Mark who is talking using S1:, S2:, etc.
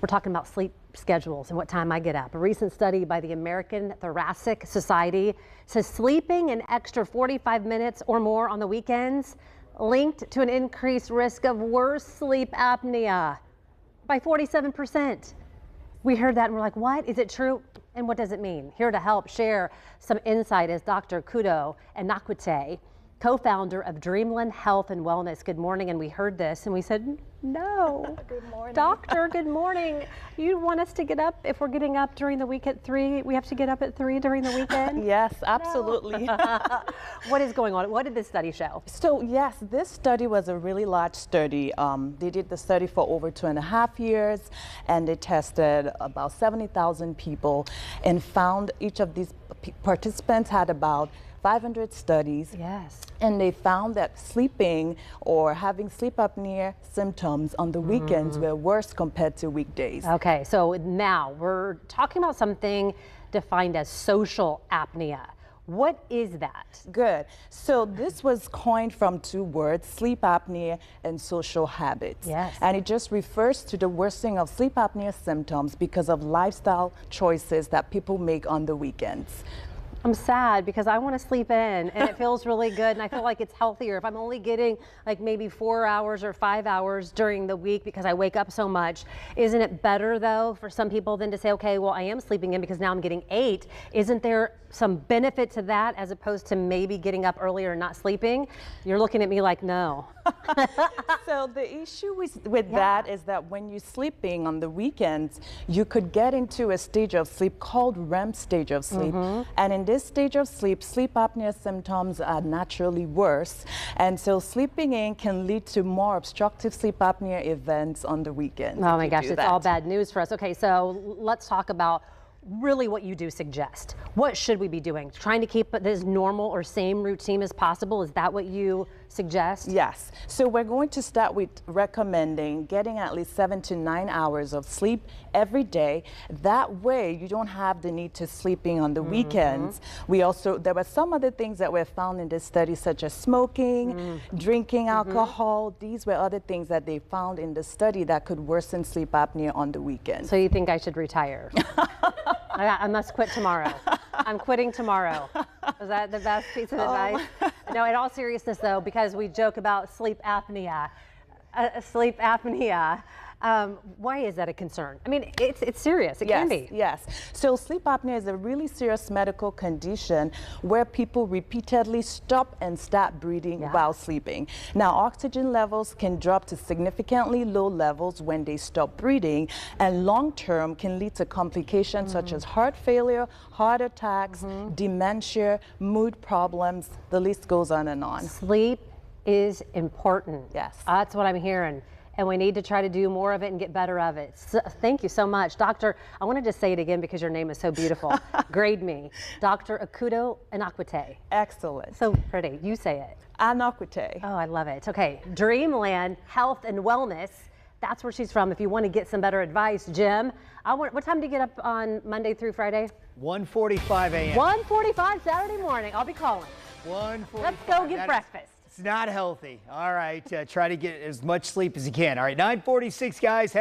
S1: We're talking about sleep schedules and what time I get up. A recent study by the American Thoracic Society says sleeping an extra 45 minutes or more on the weekends linked to an increased risk of worse sleep apnea by 47%. We heard that and we're like, what? Is it true? And what does it mean? Here to help share some insight is Dr. Akudo Anakwute, co-founder of Dreamland Health and Wellness. Good morning. And we heard this and we said, no.
S2: Good morning.
S1: Doctor, good morning. You want us to get up if we're getting up during the week at 3? We have to get up at 3 during the weekend?
S2: Yes, absolutely.
S1: No. What is going on? What did this study show?
S2: So yes, this study was a really large study. They did the study for over 2.5 years, and they tested about 70,000 people and found each of these participants had about 500 studies.
S1: Yes.
S2: And they found that sleeping or having sleep apnea symptoms on the weekends were worse compared to weekdays.
S1: Okay, so now we're talking about something defined as social apnea. What is that?
S2: Good. So this was coined from two words, sleep apnea and social habits.
S1: Yes.
S2: And it just refers to the worsening of sleep apnea symptoms because of lifestyle choices that people make on the weekends.
S1: I'm sad because I want to sleep in and it feels really good and I feel like it's healthier if I'm only getting like maybe 4 hours or 5 hours during the week because I wake up so much. Isn't it better though for some people than to say, okay, well, I am sleeping in because now I'm getting 8. Isn't there some benefit to that as opposed to maybe getting up earlier and not sleeping? You're looking at me like, no.
S2: So the issue with that is that when you're sleeping on the weekends, you could get into a stage of sleep called REM stage of sleep. And in this stage of sleep, sleep apnea symptoms are naturally worse. And so sleeping in can lead to more obstructive sleep apnea events on the weekends.
S1: Oh my gosh, it's all bad news for us. Okay, so let's talk about really what you do suggest. What should we be doing? Trying to keep this normal or same routine as possible? Is that what you suggest?
S2: Yes. So we're going to start with recommending getting at least 7 to 9 hours of sleep every day. That way you don't have the need to sleeping on the weekends. There were some other things that were found in this study, such as smoking, drinking alcohol. These were other things that they found in the study that could worsen sleep apnea on the weekends.
S1: So you think I should retire? I must quit tomorrow. I'm quitting tomorrow. Is that the best piece of advice? No, in all seriousness though, because we joke about sleep apnea. Why is that a concern? I mean, it's serious. It can be.
S2: Yes. So sleep apnea is a really serious medical condition where people repeatedly stop and start breathing while sleeping. Now, oxygen levels can drop to significantly low levels when they stop breathing, and long-term can lead to complications such as heart failure, heart attacks, dementia, mood problems. The list goes on and on.
S1: Sleep is important.
S2: Yes.
S1: That's what I'm hearing. And we need to try to do more of it and get better of it. So, thank you so much. Doctor, I wanted to say it again because your name is so beautiful. Grade me. Dr. Akudo Anakwute.
S2: Excellent.
S1: So pretty. You say it.
S2: Anakwute.
S1: Oh, I love it. Okay. Dreamland Health and Wellness. That's where she's from. If you want to get some better advice, Jim, what time do you get up on Monday through Friday?
S3: 1:45 a.m.
S1: 1:45 Saturday morning. I'll be calling.
S3: 1:45.
S1: Let's go get breakfast.
S3: It's not healthy. All right. Try to get as much sleep as you can. All right. 9:46, guys.